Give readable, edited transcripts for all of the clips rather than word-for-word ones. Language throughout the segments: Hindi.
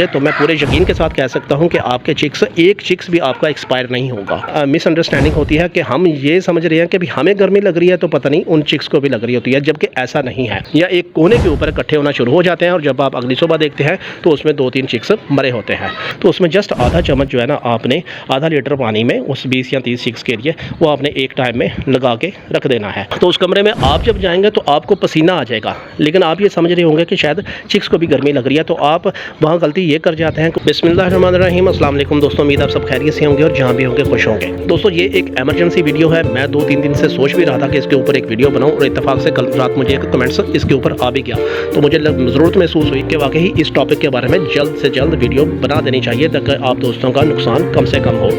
तो मैं पूरे यकीन के साथ कह सकता हूं कि आपके चिक्स एक चिक्स भी आपका एक्सपायर नहीं होगा। मिसअंडरस्टैंडिंग होती है कि हम ये समझ रहे हैं कि हमें गर्मी लग रही है तो पता नहीं उन चिक्स को भी लग रही होती है, जबकि ऐसा नहीं है। या एक कोने के ऊपर इकट्ठे होना शुरू हो जाते हैं और जब आप अगली सुबह देखते हैं तो उसमें 2-3 चिक्स मरे होते हैं। तो उसमें जस्ट आधा चम्मच जो है ना, आपने आधा लीटर पानी में उस 20 या 30 चिक्स के लिए वो आपने एक टाइम में लगा के रख देना है। तो उस कमरे में आप जब जाएंगे तो आपको पसीना आ जाएगा, लेकिन आप ये समझ रहे होंगे कि शायद चिक्स को भी गर्मी लग रही है, तो आप वहाँ गलती ये कर जाते हैं। बिस्मिल्लाहिर्रहमानिर्रहीम, अस्सलाम वालेकुम दोस्तों, उम्मीद आप सब खैरियत से होंगे और जहाँ भी होंगे खुश होंगे। दोस्तों ये एक इमरजेंसी वीडियो है। मैं 2-3 दिन से सोच भी रहा था कि इसके ऊपर एक वीडियो बनाऊं और इत्तेफाक से कल रात मुझे एक कमेंट्स इसके ऊपर आ भी गया, तो मुझे ज़रूरत महसूस हुई कि वाकई इस टॉपिक के बारे में जल्द से जल्द वीडियो बना देनी चाहिए ताकि आप दोस्तों का नुकसान कम से कम हो।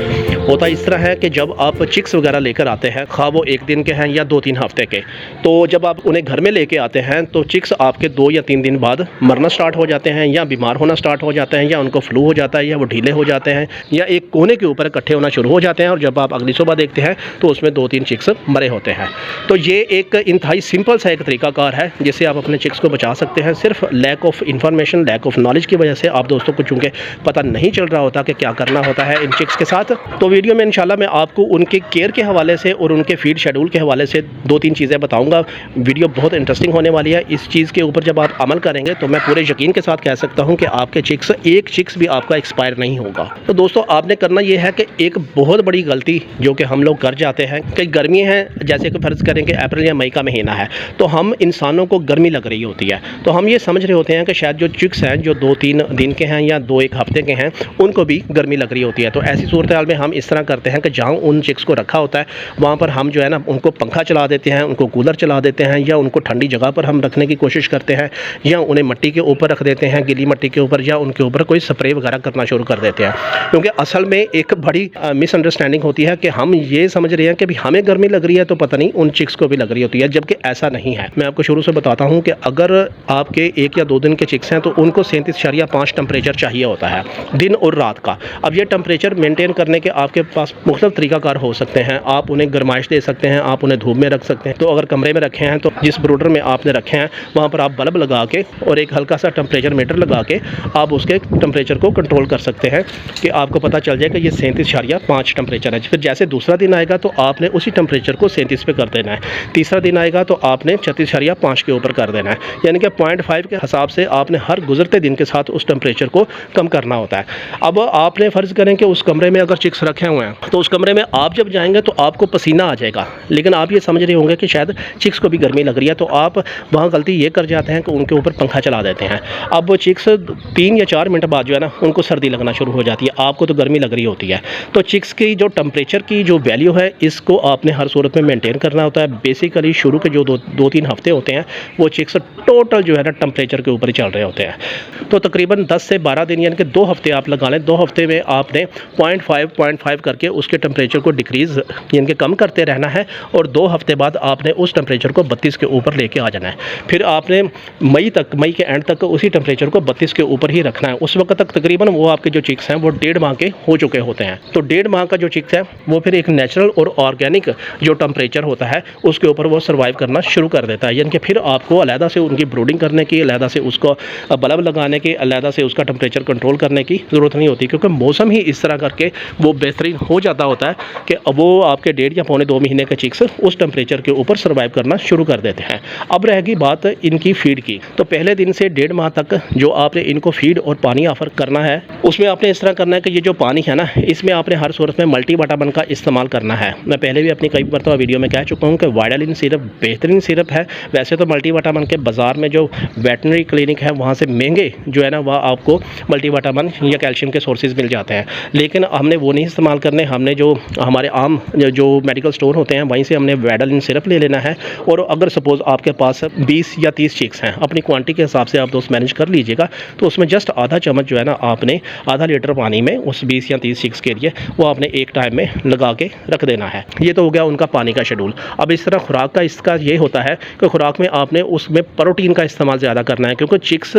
होता इस तरह है कि जब आप चिक्स वगैरह लेकर आते हैं, खा वो 1 दिन के हैं या 2-3 हफ्ते के, तो जब आप उन्हें घर में लेके आते हैं तो चिक्स आपके 2 या 3 दिन बाद मरना स्टार्ट हो जाते हैं या बीमार होना स्टार्ट हो जाते हैं या उनको फ्लू हो जाता है या वो ढीले हो जाते हैं या एक कोने के ऊपर इकट्ठे होना शुरू हो जाते हैं और जब आप अगली सुबह देखते हैं तो उसमें 2-3 चिक्स मरे होते हैं। तो ये एक इंतहाई सिंपल सा एक तरीकाकार है जिससे आप अपने चिक्स को बचा सकते हैं। सिर्फ lack of information, lack of knowledge की वजह से आप दोस्तों को चूँकि पता नहीं चल रहा होता कि क्या करना होता है इन चिक्स के साथ। तो वीडियो में इंशाल्लाह मैं आपको उनके केयर के हवाले से और उनके फीड शेड्यूल के हवाले से 2-3 चीज़ें बताऊंगा। वीडियो बहुत इंटरेस्टिंग होने वाली है। इस चीज़ के ऊपर जब आप अमल करेंगे तो मैं पूरे यकीन के साथ कह सकता हूं कि आपके चिक्स एक चिक्स भी आपका एक्सपायर नहीं होगा। तो दोस्तों आपने करना यह है कि एक बहुत बड़ी गलती जो कि हम लोग कर जाते हैं कि गर्मी है, जैसे कि फ़र्ज़ करें कि अप्रैल या मई का महीना है, तो हम इंसानों को गर्मी लग रही होती है, तो हम ये समझ रहे होते हैं कि शायद जो चिक्स हैं जो 2-3 दिन के हैं या 2-1 हफ्ते के हैं उनको भी गर्मी लग रही होती है। तो ऐसी सूरत हाल में हम इस तरह करते हैं कि जहाँ उन चिक्स को रखा होता है वहाँ पर हम जो है ना उनको पंखा चला देते हैं, उनको कूलर चला देते हैं या उनको ठंडी जगह पर हम रखने की कोशिश करते हैं या उन्हें मिट्टी के ऊपर रख देते हैं, गीली मिट्टी के ऊपर, या उनके ऊपर कोई स्प्रे वगैरह करना शुरू कर देते हैं। क्योंकि असल में एक बड़ी मिसअंडरस्टैंडिंग होती है कि हम ये समझ रहे हैं कि हमें गर्मी लग रही है तो पता नहीं उन चिक्स को भी लग रही होती है, जबकि ऐसा नहीं है। मैं आपको शुरू से बताता हूँ कि अगर आपके 1 या 2 दिन के चिक्स हैं तो उनको 37.5 टेम्परेचर चाहिए होता है दिन और रात का। अब ये टेम्परेचर मेंटेन करने के आपके पास मुख्तलिफ तरीकाकार हो सकते हैं। आप उन्हें गर्माइश दे सकते हैं, आप उन्हें धूप में रख सकते हैं। तो अगर कमरे में रखे हैं तो जिस ब्रूडर में आपने रखे हैं वहाँ पर आप बल्ब लगा के और एक हल्का सा टेम्परेचर मीटर लगा के आप उसके टेम्परेचर को कंट्रोल कर सकते हैं कि आपको पता चल जाए कि ये 37.5 टेम्परेचर है। फिर जैसे दूसरा दिन आएगा तो आपने उसी टेम्परेचर को 37 पे कर देना है। तीसरा दिन आएगा तो आपने 36.5 के ऊपर कर देना है, यानी कि 0.5 के हिसाब से आपने हर गुजरते दिन के साथ उस टेम्परेचर को कम करना होता है। अब आपने फ़र्ज़ करें कि उस कमरे में अगर चिक्स रखे हुए हैं तो उस कमरे में आप जब जाएंगे तो आपको पसीना आ जाएगा, लेकिन आप ये समझ रहे होंगे कि शायद चिक्स को भी गर्मी लग रही है, तो आप वहाँ गलती ये कर जाते हैं कि उनके ऊपर पंखा चला देते हैं। अब वो चिक्स 3 या 4 मिनट बाद जो है ना उनको सर्दी लगना शुरू हो जाती है, आपको तो गर्मी लग रही होती है। तो चिक्स की जो टेम्परेचर की जो वैल्यू है इसको आपने हर सूरत में मेंटेन करना होता है। बेसिकली शुरू के जो 2-3 हफ्ते होते हैं वो चिक्स टोटल जो है ना टेम्परेचर के ऊपर ही चल रहे होते हैं। तो तकरीबन 10 से 12 दिन यानी कि 2 हफ्ते आप लगा लें। 2 हफ्ते में आपने 0.5 करके उसके टेम्परेचर को डिक्रीज़ यानी कि कम करते रहना है और 2 हफ्ते बाद आपने उस टेम्परेचर को 32 के ऊपर लेके आ जाना है। फिर आपने मई के एंड तक उसी टेम्परेचर को 32 के ऊपर ही रखना है। उस वक्त तक तकरीबन वो आपके जो चिक्स हैं वो 1.5 माह के हो चुके होते हैं। तो 1.5 माह का जो चिक्स है वो फिर एक नेचुरल और ऑर्गेनिक जो टेम्परेचर होता है उसके ऊपर वो सर्वाइव करना शुरू कर देता है। यानी कि फिर आपको अलहदा से उनकी ब्रूडिंग करने की, अलहदा से उसको बल्ब लगाने की, अलहदा से उसका टेम्परेचर कंट्रोल करने की ज़रूरत नहीं होती, क्योंकि मौसम ही इस तरह करके वो बेहतरीन हो जाता होता है कि वो आपके 1.5 या 2.25 महीने के चिक्स उस टेम्परेचर के ऊपर सर्वाइव करना शुरू कर देते हैं। अब रहेगी बात इनकी फीड की। तो पहले दिन से 1.5 माह तक जो आपने इनको फीड और पानी ऑफर करना है उसमें आपने इस तरह करना है कि ये जो पानी है ना इसमें आपने हर सूरत में मल्टीविटामिन का इस्तेमाल करना है। मैं पहले भी अपनी कई मरतबा वीडियो में कह चुका हूँ कि वाइडालिन सिरप बेहतरीन सिरप है। वैसे तो मल्टीविटामिन के बाज़ार में जो वेटनरी क्लिनिक है वहाँ से महंगे जो है ना वह आपको मल्टीविटामिन या कैल्शियम के सोर्सेज मिल जाते हैं, लेकिन हमने वो नहीं इस्तेमाल करने। हमने जो हमारे आम जो मेडिकल स्टोर होते हैं वहीं से हमने वाइडालिन सिरप ले लेना है। और अगर सपोज़ आपके पास 20 या 30 चिक्स हैं, अपनी क्वांटिटी के हिसाब से आप दोस्त मैनेज कर लीजिएगा, तो उसमें जस्ट आधा चम्मच जो है ना आपने आधा लीटर पानी में उस 20 या 30 चिक्स के लिए वो आपने एक टाइम में लगा के रख देना है। ये तो हो गया उनका पानी का शेड्यूल। अब इस तरह खुराक का इसका ये होता है कि खुराक में आपने उसमें प्रोटीन का इस्तेमाल ज़्यादा करना है, क्योंकि चिक्स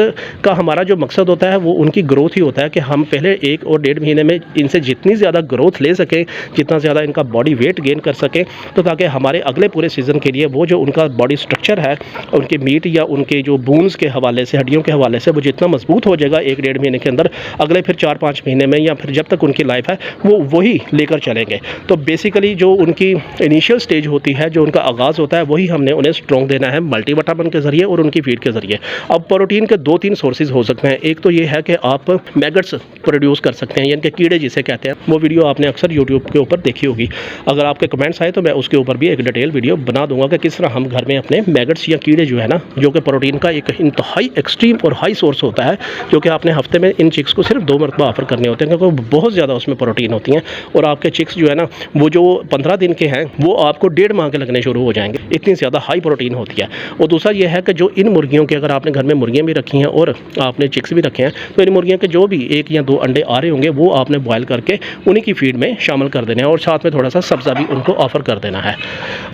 का हमारा जो मकसद होता है वो उनकी ग्रोथ ही होता है कि हम पहले 1 और 1.5 महीने में इनसे जितनी ज़्यादा ग्रोथ ले सकें, जितना ज़्यादा इनका बॉडी वेट गेन कर सकें, तो ताकि हमारे अगले पूरे सीज़न के लिए वो जो उनका बॉडी स्ट्रक्चर है, उनके मीट या उनके जो बोन्स के हवाले से, हड्डियों के हवाले से वो जितना मजबूत हो जाएगा 1-1.5 महीने के अंदर, अगले फिर 4-5 महीने में या फिर जब तक उनकी लाइफ है वो वही लेकर चलेंगे। तो बेसिकली जो उनकी इनिशियल स्टेज होती है, जो उनका आगाज़ होता है, वही हमने उन्हें स्ट्रॉन्ग देना है मल्टीविटामिन के ज़रिए और उनकी फीड के ज़रिए। अब प्रोटीन के 2-3 सोर्सेज हो सकते हैं। एक तो ये है कि आप मैगट्स प्रोड्यूस कर सकते हैं, यानी कि कीड़े जिसे कहते हैं। वो वीडियो आपने अक्सर यूट्यूब के ऊपर देखी होगी। अगर आपके कमेंट्स आए तो मैं उसके ऊपर भी एक डिटेल वीडियो बना दूंगा कि किस तरह हम घर में अपने मैगट्स या कीड़े जो है ना, जो कि प्रोटीन का एक इंतहाई एक्सट्रीम और हाई सोर्स होता है, जो कि आपने हफ्ते में इन चिक्स को सिर्फ 2 मरतबा ऑफर करने होते हैं, क्योंकि बहुत ज़्यादा उसमें प्रोटीन होती हैं। और आपके चिक्स जो है ना, वो जो 15 दिन के हैं वो आपको 1.5 माह के लगने शुरू हो जाएंगे, इतनी ज़्यादा हाई प्रोटीन होती है। और दूसरा ये है कि जो इन मुर्गियों के, अगर आपने घर में मुर्गियाँ भी रखी हैं और आपने चिक्स भी रखे हैं, तो इन मुर्गियों के जो भी 1 या 2 अंडे आ रहे होंगे वो आपने बॉयल करके उन्हीं की फीड में शामिल कर देना है और साथ में थोड़ा सा सब्ज़ा भी उनको ऑफ़र कर देना है।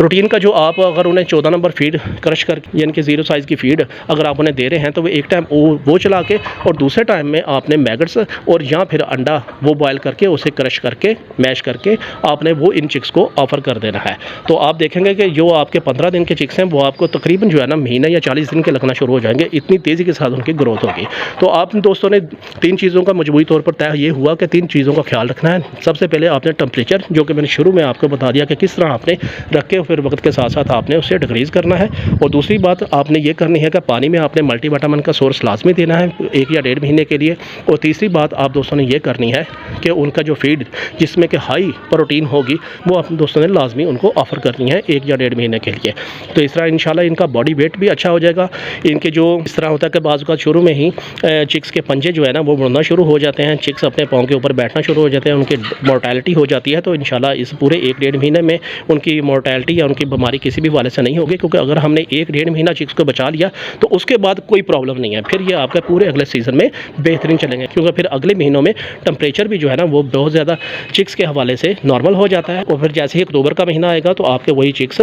रूटीन का जो आप अगर उन्हें 14 नंबर फीड क्रश कर, यानी कि 0 साइज़ की फीड अगर आप उन्हें दे रहे हैं, तो वो एक टाइम वो चला के और दूसरे टाइम में आपने मैगट्स और या फिर अंडा वो बॉयल करके उसे क्रश करके मैश करके आपने वो इन चिक्स को ऑफ़र कर देना है। तो आप देखेंगे कि जो आपके 15 दिन के चिक्स हैं वो आपको तकरीबन जो है ना महीना या 40 दिन के लगना शुरू हो जाएंगे, इतनी तेज़ी के साथ उनकी ग्रोथ होगी। तो आप दोस्तों ने 3 चीज़ों का मजबूती तौर पर तय ये हुआ कि 3 चीज़ों का ख्याल रखना है। सबसे पहले आपने टेम्परेचर, जो कि मैंने शुरू में आपको बता दिया कि किस तरह आपने रख के फिर वक्त के साथ साथ आपने उसे डिक्रीज़ करना है। और दूसरी बात आपने ये करनी है कि पानी में आपने मल्टीविटामिन का सोर्स लाजमी देना है 1 या 1.5 महीने के लिए। और तीसरी बात आप दोस्तों ने ये करनी है कि उनका जो फीड जिसमें कि हाई प्रोटीन होगी वो आप दोस्तों ने लाजमी उनको ऑफ़र करनी है 1 या 1.5 महीने के लिए। तो इस तरह इंशाल्लाह इनका बॉडी वेट भी अच्छा हो जाएगा। इनके जो इस तरह होता है कि बाज़ औक़ात शुरू में ही चिक्स के पंजे जो है ना वो मुड़ना शुरू हो जाते हैं, चिक्स अपने पाँव के ऊपर बैठना शुरू हो जाते हैं, उनकी मोर्टेलिटी हो जाती है। तो इंशाल्लाह इस पूरे 1-1.5 महीने में उनकी मोर्टेलिटी या उनकी बीमारी किसी भी वाले से नहीं होगी, क्योंकि अगर हमने 1-1.5 महीना चिक्स को बचा लिया तो उसके बाद कोई प्रॉब्लम नहीं है। फिर ये आपके पूरे अगले सीज़न में बेहतरीन चलेंगे, क्योंकि फिर अगले महीनों में टेम्परेचर भी जो है ना वो बहुत ज़्यादा चिक्स के हवाले से नॉर्मल हो जाता है। और फिर जैसे ही अक्टूबर का महीना आएगा तो आपके वही चिक्स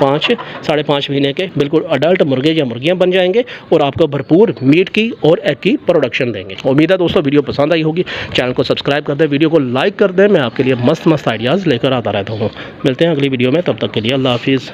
5-5.5 महीने के बिल्कुल अडल्ट मुर्गे या मुर्गियाँ बन जाएंगे और आपको भरपूर मीट की और एग की प्रोडक्शन देंगे। उम्मीद है दोस्तों वीडियो पसंद आई होगी। चैनल को सब्सक्राइब कर दें, वीडियो को लाइक कर दें। मैं आपके लिए मस्त आइडियाज़ लेकर आता रहता हूँ। मिलते हैं अगली वीडियो में, तब तक के लिए अल्लाह हाफिज़।